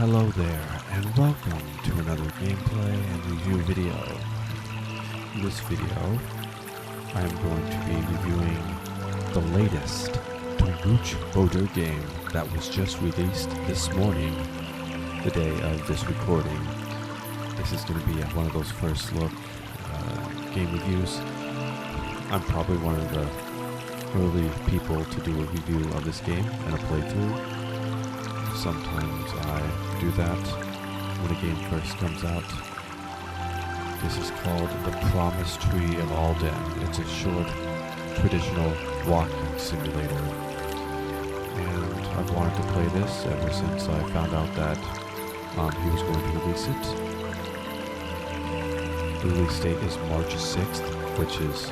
Hello there, and welcome to another gameplay and review video. In this video, I am going to be reviewing the latest Tonguc Bodur game that was just released this morning, the day of this recording. This is going to be one of those first look game reviews. I'm probably one of the early people to do a review of this game and a playthrough. Sometimes I do that when a game first comes out. This is called the Promise Tree of Alden. It's a short, traditional walking simulator. And I've wanted to play this ever since I found out that he was going to release it. The release date is March 6th, which is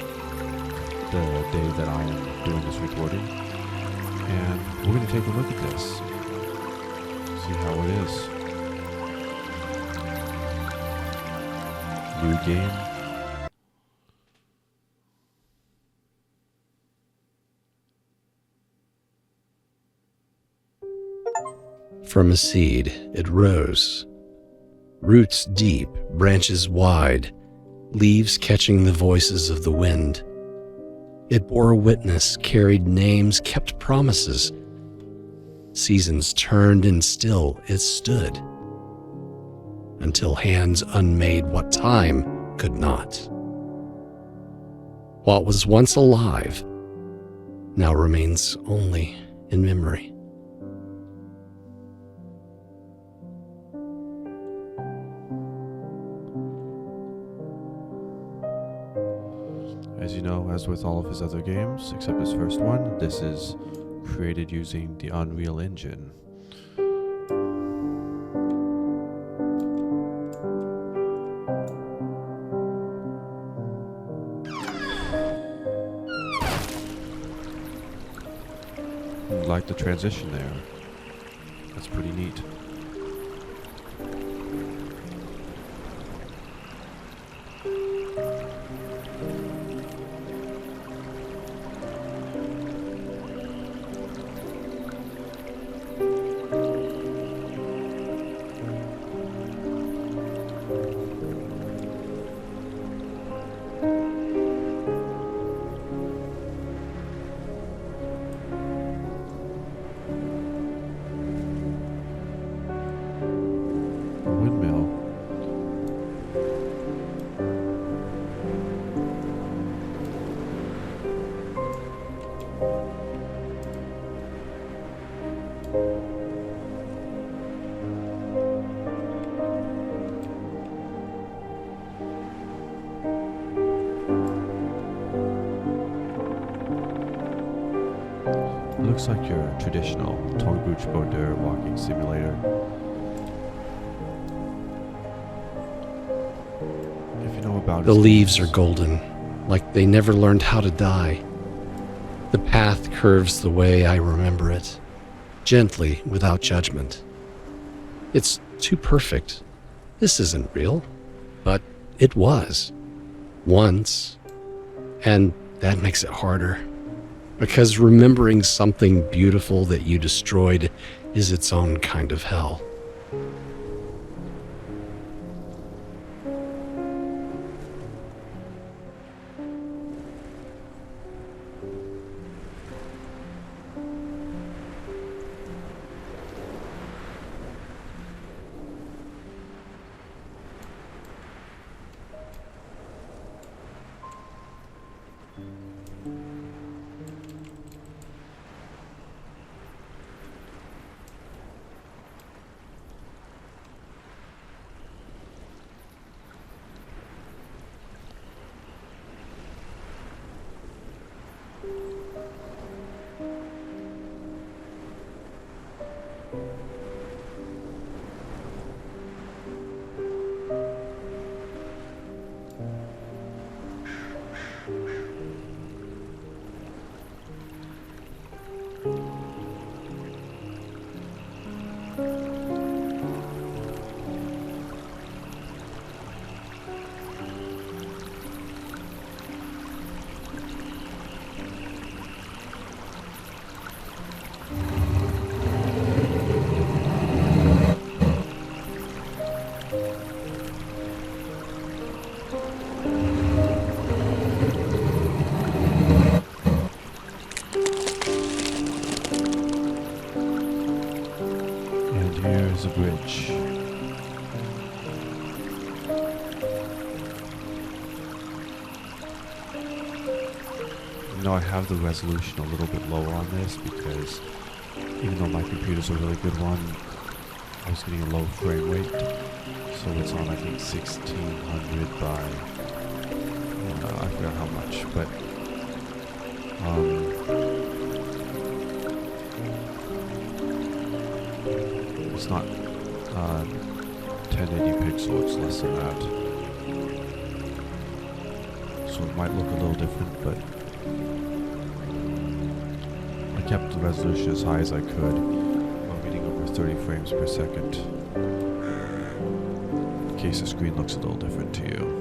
the day that I am doing this recording. And we're going to take a look at this. See how it is. New game. From a seed, it rose. Roots deep, branches wide, leaves catching the voices of the wind. It bore a witness, carried names, kept promises. Seasons turned and still it stood, until hands unmade what time could not. What was once alive now remains only in memory. As you know, as with all of his other games, except his first one, this is created using the Unreal Engine. I like the transition there. That's pretty neat. Windmill. Looks like your traditional Tonguc Bodur Walking Simulator. If you know about The leaves are golden, like they never learned how to die. The path curves the way I remember it, gently, without judgment. It's too perfect. This isn't real, but it was. Once. And that makes it harder. Because remembering something beautiful that you destroyed is its own kind of hell. I have the resolution a little bit lower on this because even though my computer's a really good one, I was getting a low frame rate. So it's on, I think, 1600 by, I forgot how much, but it's not 1080 pixel, it's less than that. So it might look a little different, but I kept the resolution as high as I could while getting over 30 frames per second, in case the screen looks a little different to you.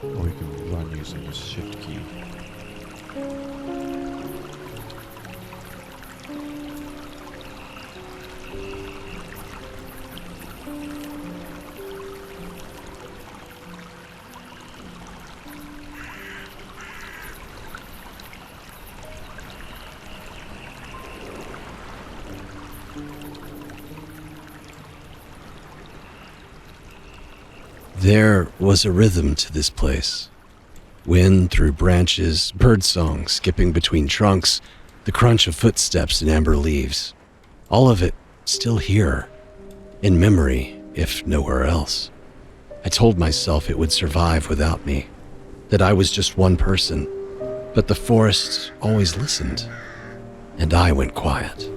Or we can run using the shift key. There was a rhythm to this place. Wind through branches, birdsong skipping between trunks, the crunch of footsteps in amber leaves. All of it still here, in memory, if nowhere else. I told myself it would survive without me, that I was just one person, but the forest always listened, and I went quiet.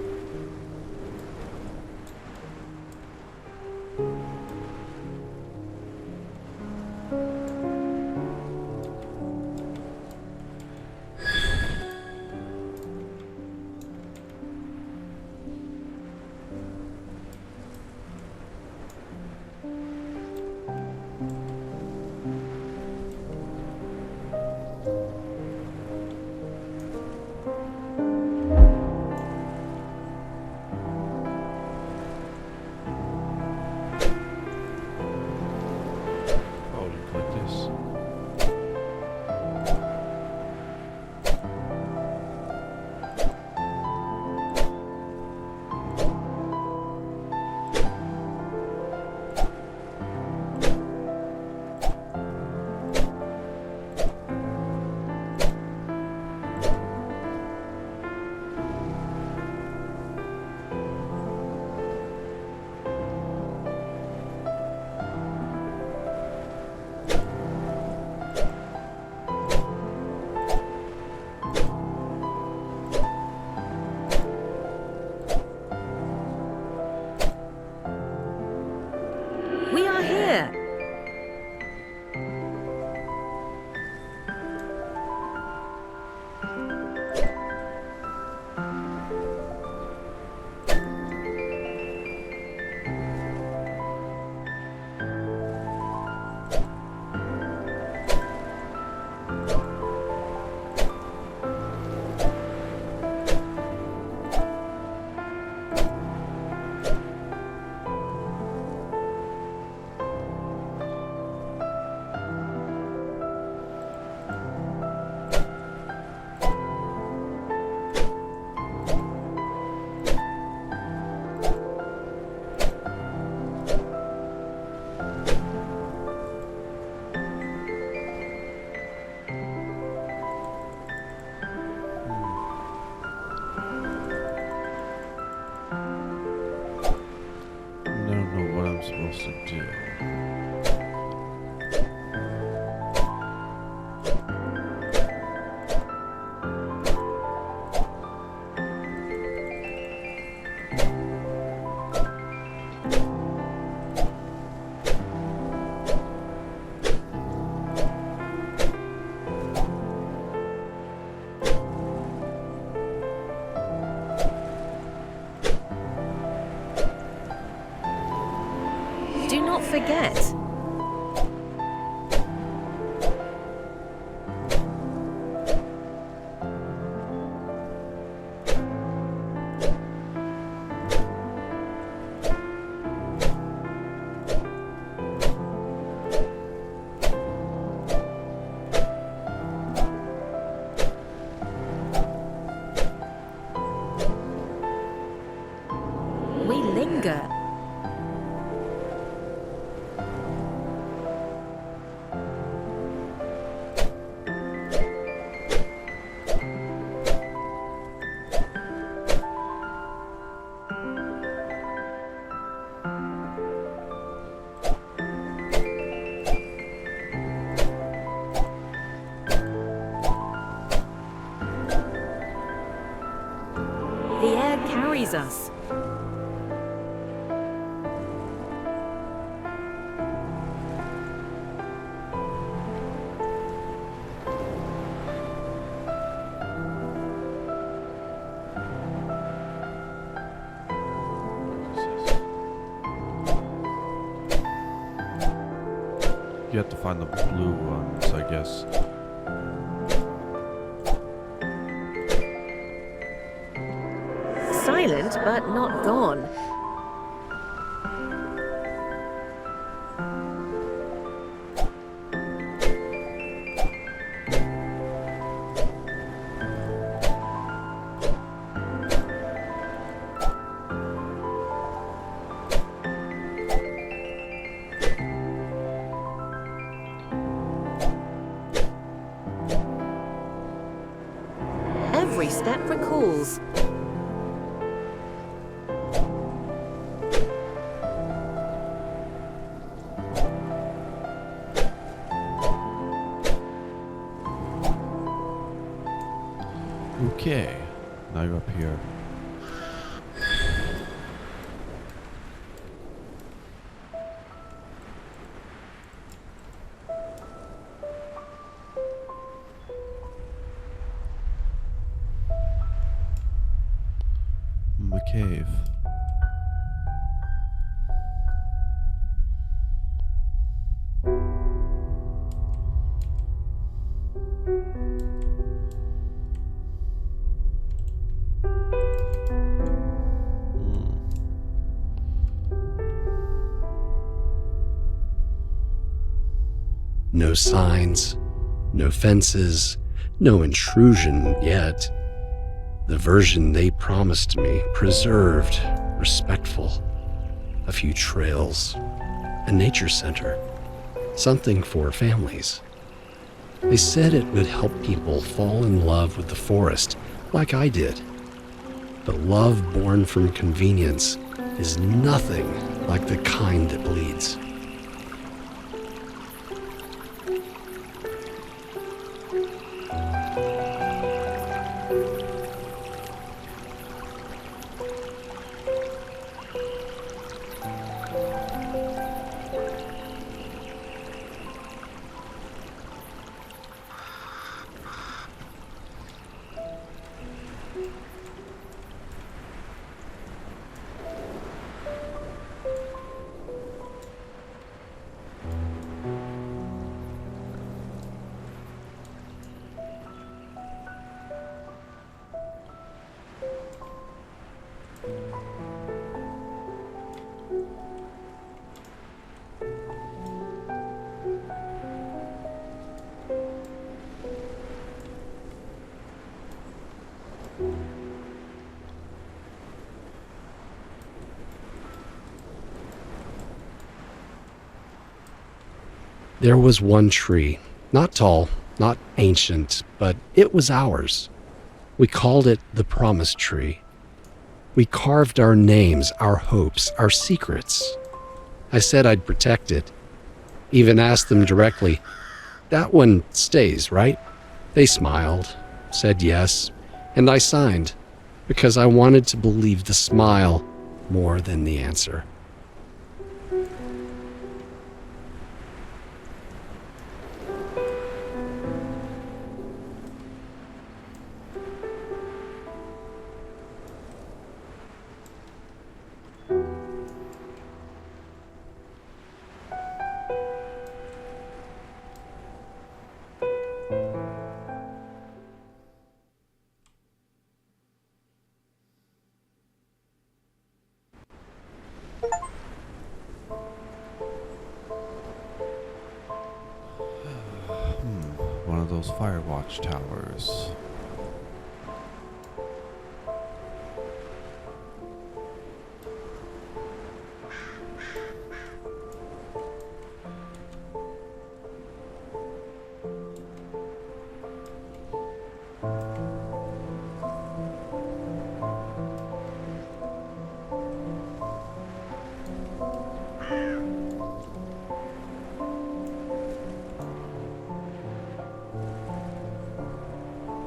freeze us. You have to find the blue ones, I guess. Silent, but not gone. Every step recalls. Okay, now you're up here. The cave. No signs, no fences, no intrusion yet. The version they promised me, preserved, respectful. A few trails, a nature center, something for families. They said it would help people fall in love with the forest like I did. But love born from convenience is nothing like the kind that bleeds. There was one tree, not tall, not ancient, but it was ours. We called it the Promise Tree. We carved our names, our hopes, our secrets. I said I'd protect it. Even asked them directly, "That one stays, right?" They smiled, said yes, and I signed, because I wanted to believe the smile more than the answer. One of those fire watch towers.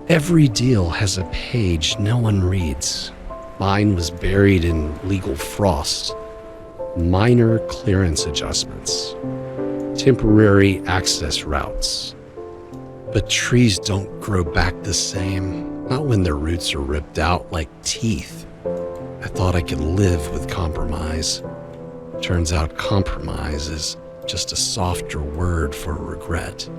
Every deal has a page no one reads, Mine was buried in legal frost. Minor clearance adjustments. Temporary access routes. But trees don't grow back the same, not when their roots are ripped out like teeth. I thought I could live with compromise. Turns out compromise is just a softer word for regret.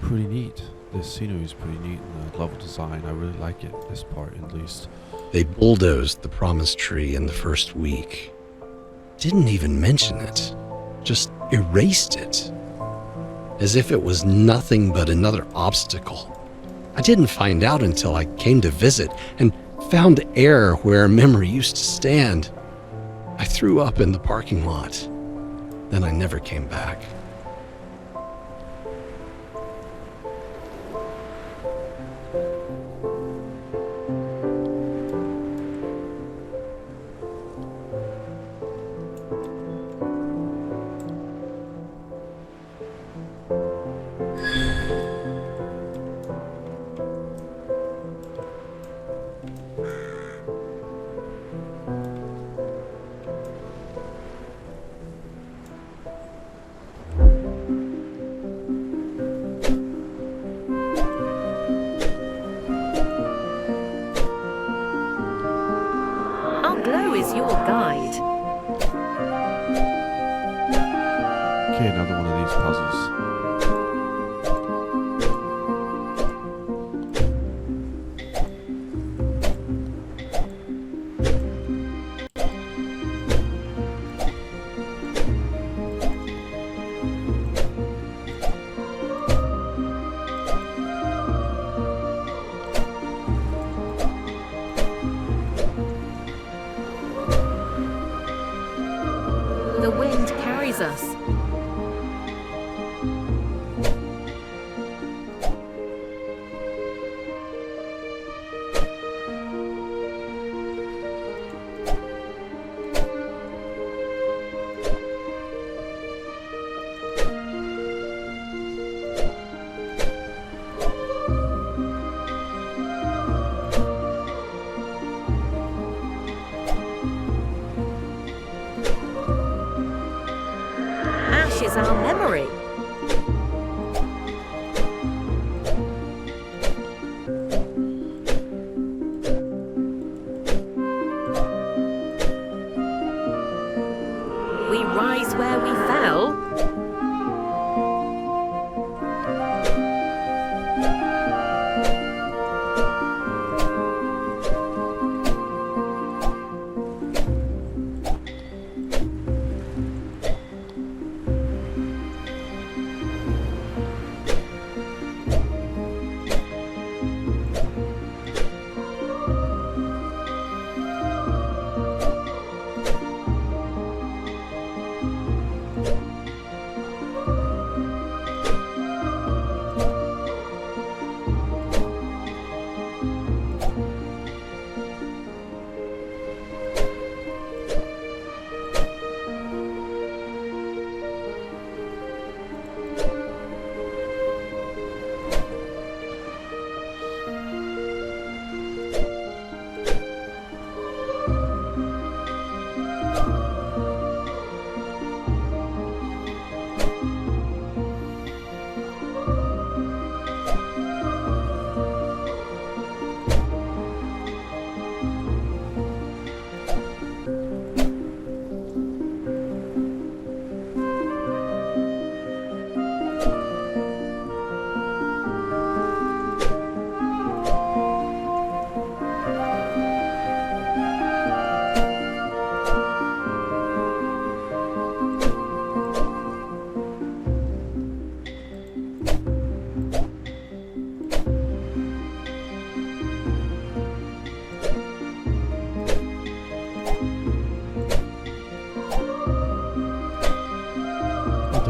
Pretty neat. This scenery is pretty neat, and the level design, I really like it, this part at least. They bulldozed the Promise Tree in the first week. Didn't even mention it. Just erased it. As if it was nothing but another obstacle. I didn't find out until I came to visit and found air where a memory used to stand. I threw up in the parking lot. Then I never came back. Glow is your guide. Okay, another one of these puzzles. The wind carries us. Is our memory. We rise where we fell.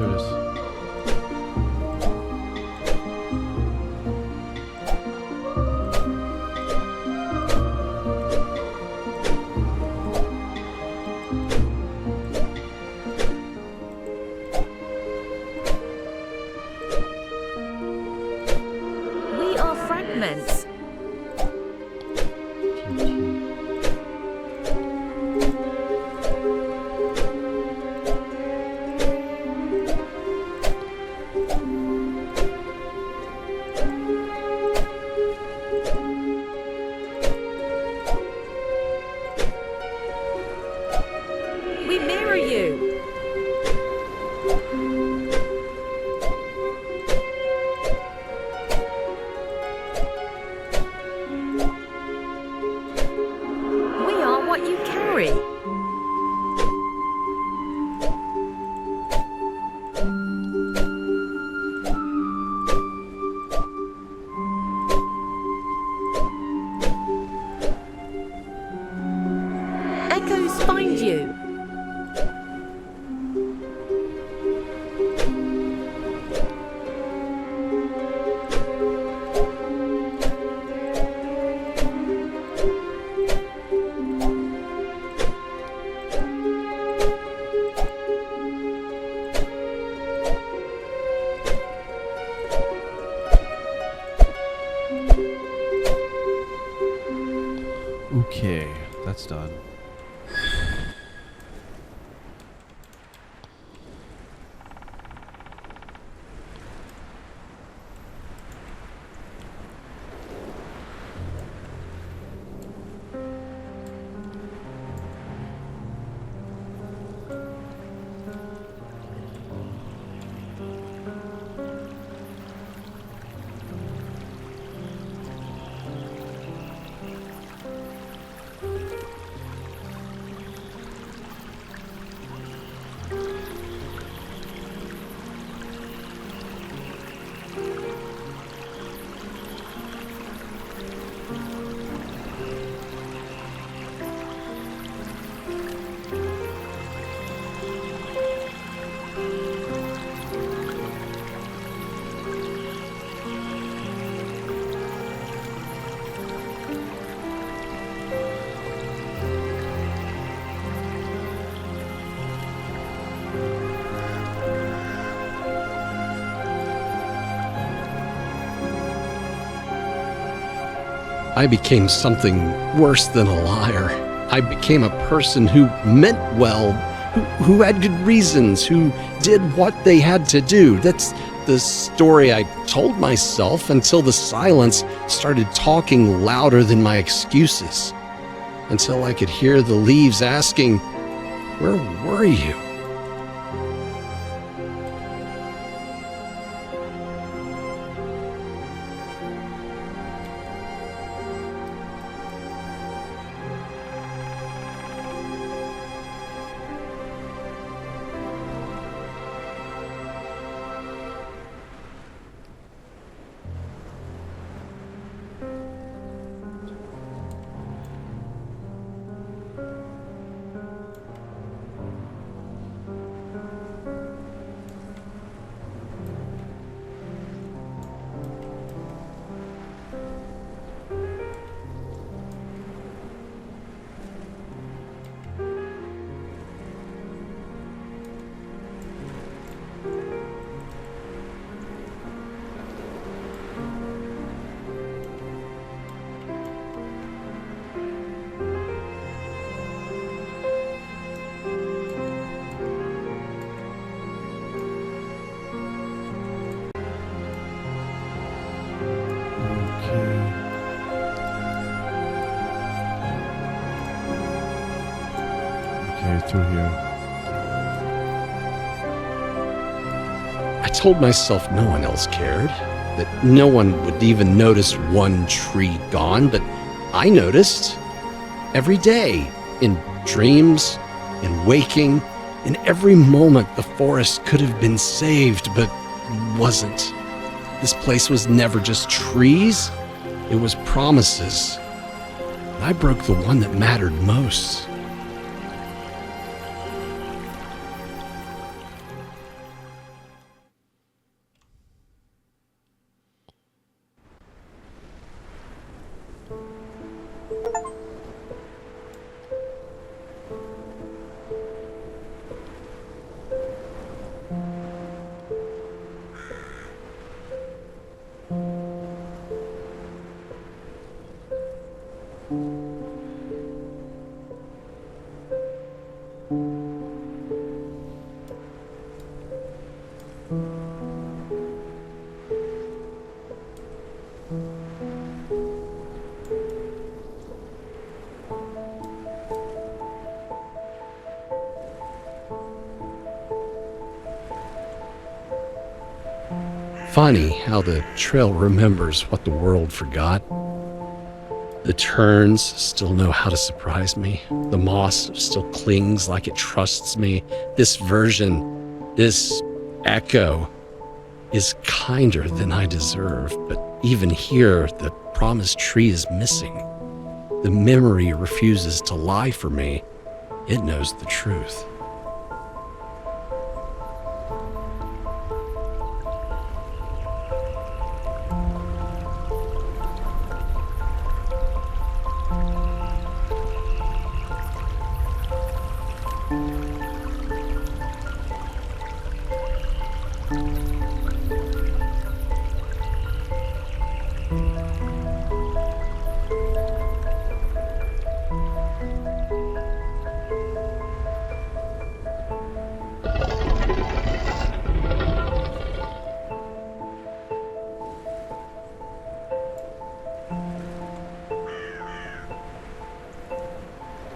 there it is. We are fragments. We mirror you. We are what you carry. Echoes find you. Okay, that's done. I became something worse than a liar. I became a person who meant well, who had good reasons, who did what they had to do. That's the story I told myself until the silence started talking louder than my excuses. Until I could hear the leaves asking, "Where were you?" Through here. I told myself no one else cared, that no one would even notice one tree gone, but I noticed every day, in dreams, in waking, in every moment the forest could have been saved, but wasn't. This place was never just trees, it was promises. And I broke the one that mattered most. Funny how the trail remembers what the world forgot. The turns still know how to surprise me. The moss still clings like it trusts me. This version, this echo, is kinder than I deserve. But even here, the promised tree is missing. The memory refuses to lie for me. It knows the truth.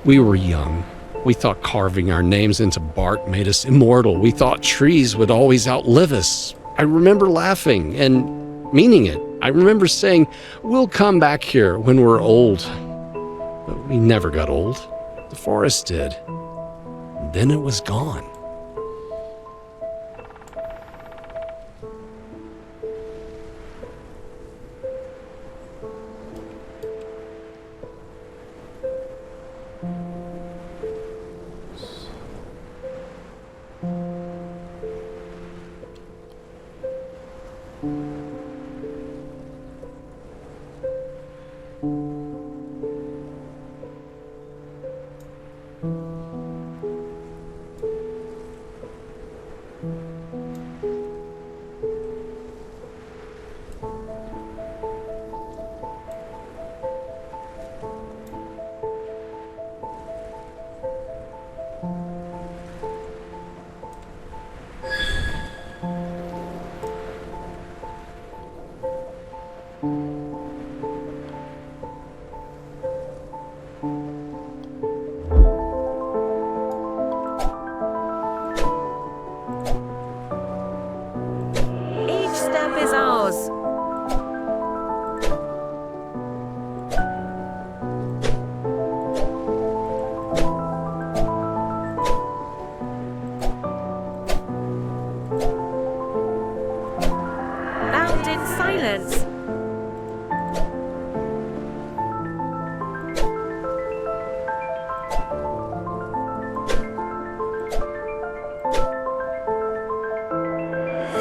We were young. We thought carving our names into bark made us immortal. We thought trees would always outlive us. I remember laughing and meaning it. I remember saying, we'll come back here when we're old. But we never got old. The forest did. Then it was gone. Each step is ours. Bound in silence.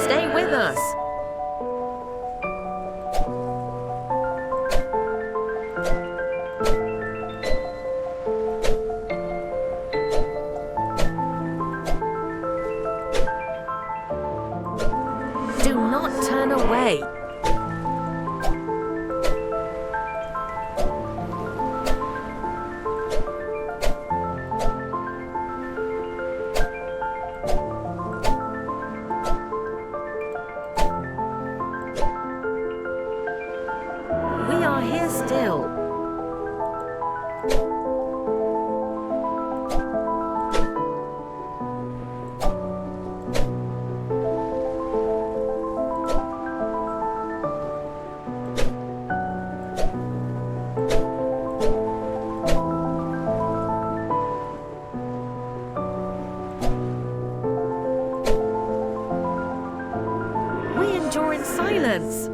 Stay with us. Do not turn away. We are here still. We endure in silence.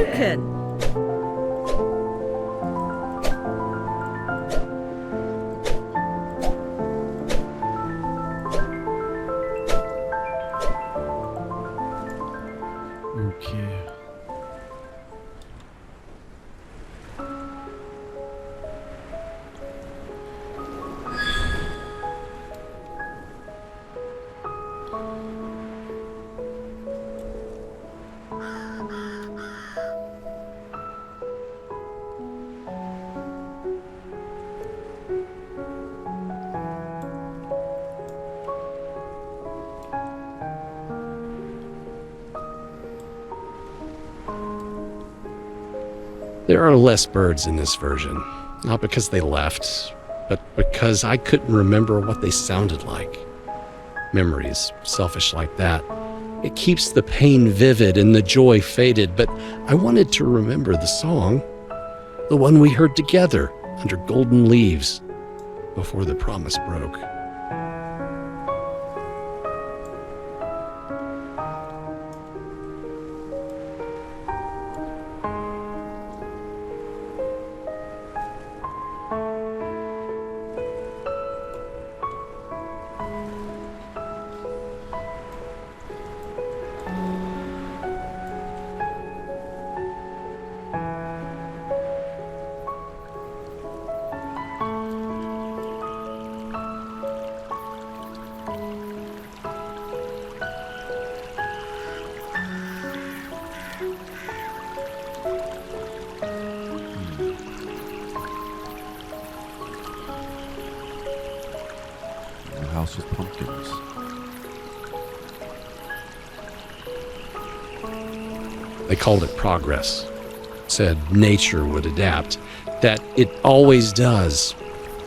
broken. Okay. There are less birds in this version, not because they left, but because I couldn't remember what they sounded like. Memories, selfish like that. It keeps the pain vivid and the joy faded, but I wanted to remember the song, the one we heard together under golden leaves before the promise broke. House with pumpkins. They called it progress. Said nature would adapt, that it always does.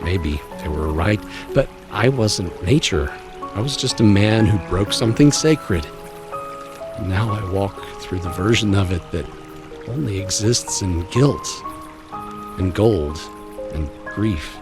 Maybe they were right, but I wasn't nature. I was just a man who broke something sacred. Now I walk through the version of it that only exists in guilt and gold and grief.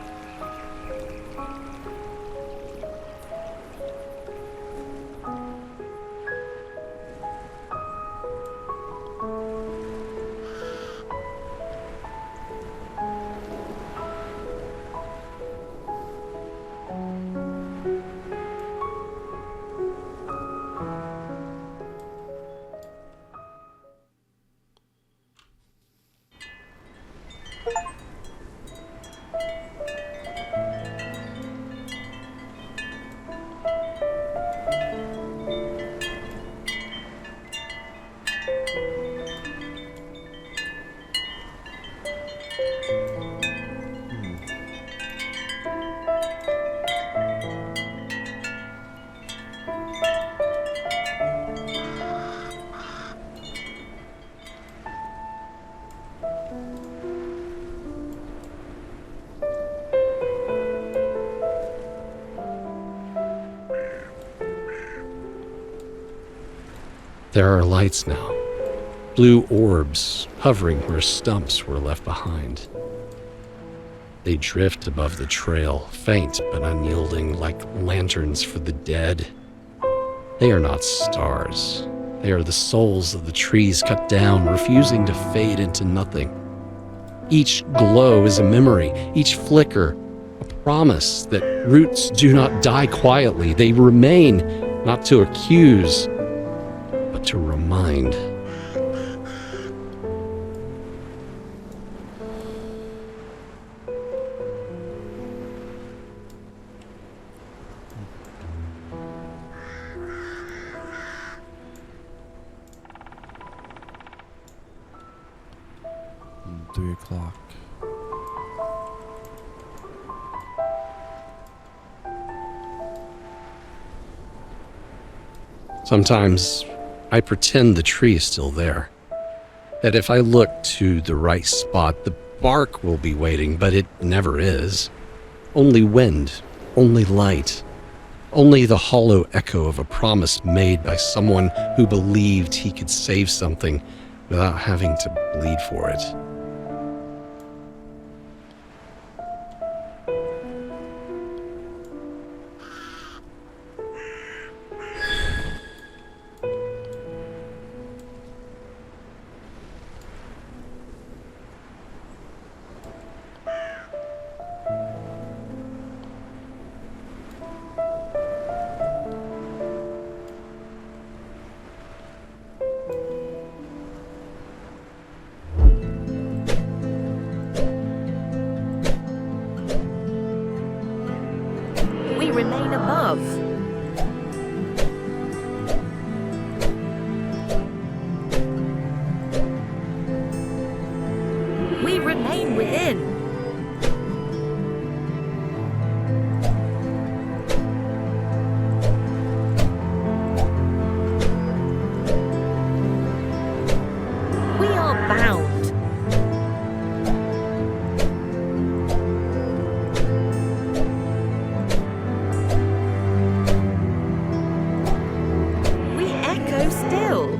There are lights now, blue orbs hovering where stumps were left behind. They drift above the trail, faint but unyielding, like lanterns for the dead. They are not stars. They are the souls of the trees cut down, refusing to fade into nothing. Each glow is a memory, each flicker a promise that roots do not die quietly. They remain, not to accuse, but to remind. And 3 o'clock. Sometimes I pretend the tree is still there. That if I look to the right spot, the bark will be waiting, but it never is. Only wind, only light, only the hollow echo of a promise made by someone who believed he could save something without having to bleed for it. remain within. We are bound. We echo still.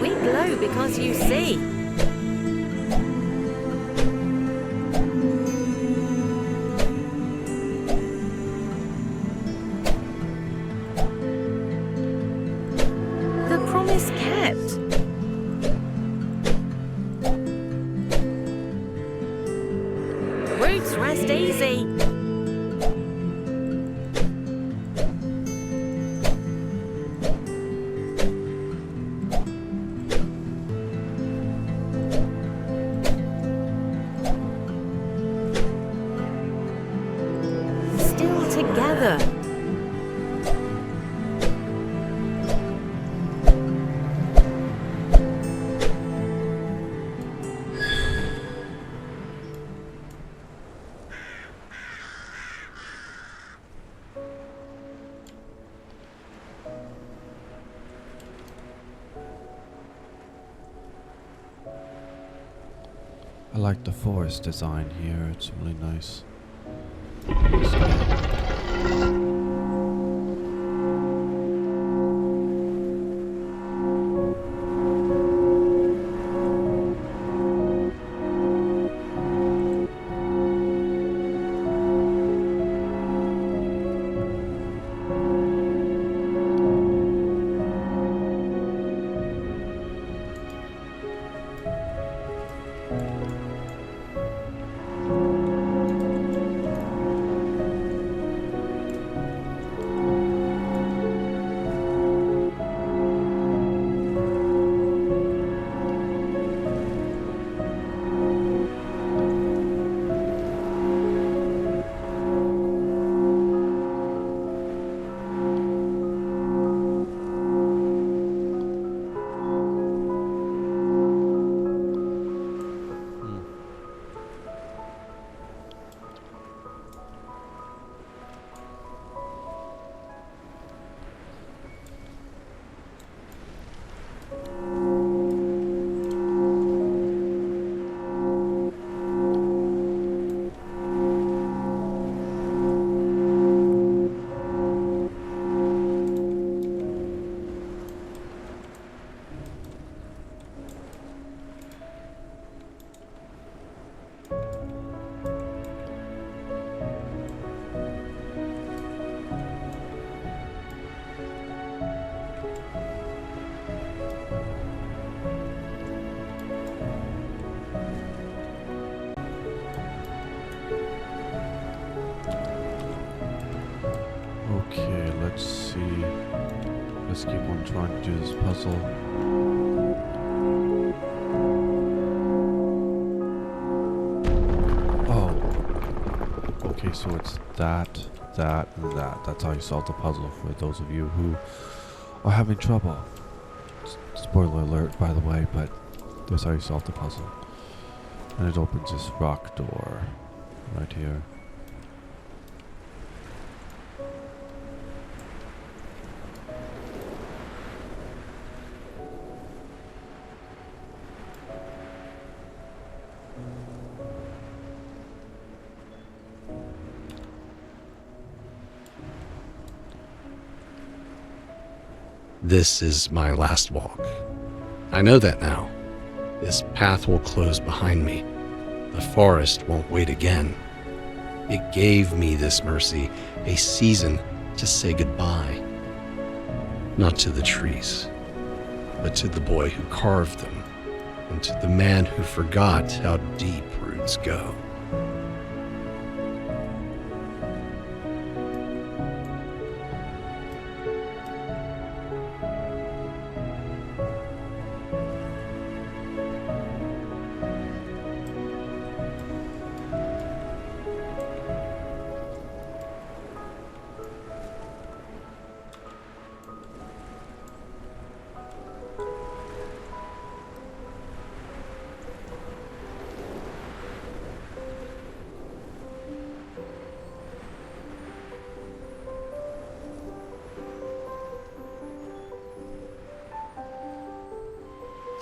We glow because you see. The promise kept. Roots rest easy. Still together. I like the forest design here, it's really nice. Okay, let's see. Let's keep on trying to do this puzzle. Oh. Okay, so it's that, that, and that. That's how you solve the puzzle for those of you who are having trouble. Spoiler alert, by the way, but that's how you solve the puzzle. And it opens this rock door right here. This is my last walk. I know that now. This path will close behind me. The forest won't wait again. It gave me this mercy, a season to say goodbye. Not to the trees, but to the boy who carved them, and to the man who forgot how deep roots go.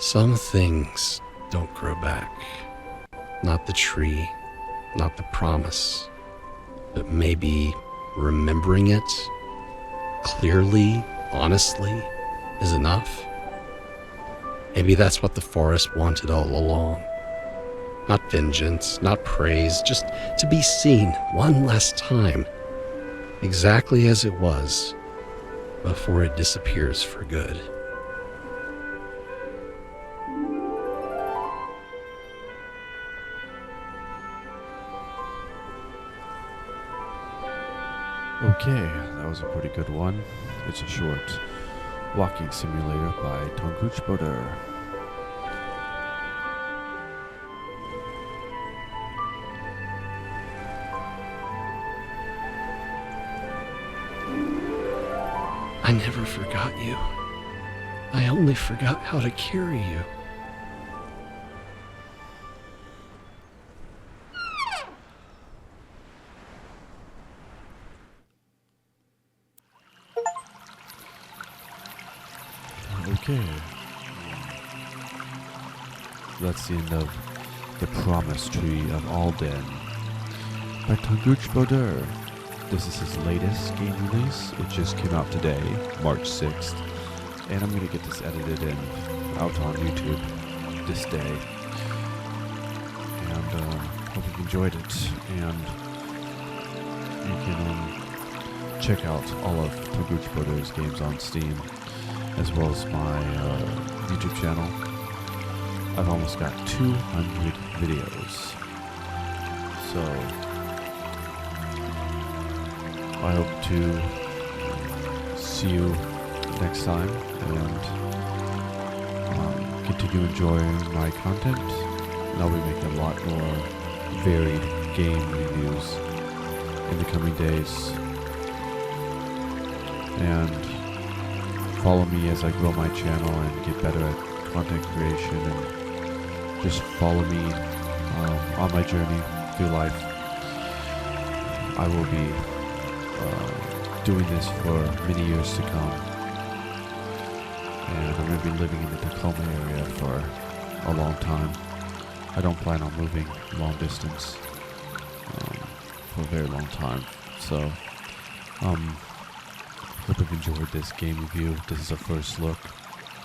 Some things don't grow back. Not the tree, not the promise, but maybe remembering it clearly, honestly, is enough. Maybe that's what the forest wanted all along. Not vengeance, not praise, just to be seen one last time, exactly as it was, before it disappears for good. Okay, that was a pretty good one. It's a short walking simulator by Tonguc Bodur. I never forgot you. I only forgot how to carry you. Okay. That's the end of The Promise Tree of Alden by Tonguc Bodur. This is his latest game release. It just came out today, March 6th. And I'm going to get this edited and out on YouTube this day. And hope you enjoyed it. And you can check out all of Tonguc Bodur's games on Steam, as well as my YouTube channel. I've almost got 200 videos. So I hope to see you next time and continue enjoying my content. And I'll be making a lot more varied game reviews in the coming days. And follow me as I grow my channel and get better at content creation, and just follow me on my journey through life. I will be doing this for many years to come, and I'm going to be living in the Tacoma area for a long time. I don't plan on moving long distance for a very long time, so hope you've enjoyed this game review. This is a first look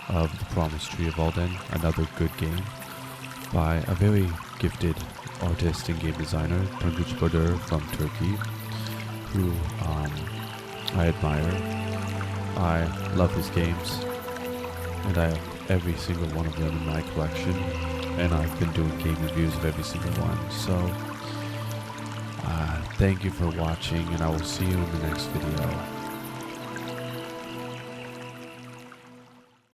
of The Promise Tree of Alden, another good game by a very gifted artist and game designer, Tonguc Bodur from Turkey, who I admire. I love his games, and I have every single one of them in my collection, and I've been doing game reviews of every single one. So thank you for watching, and I will see you in the next video.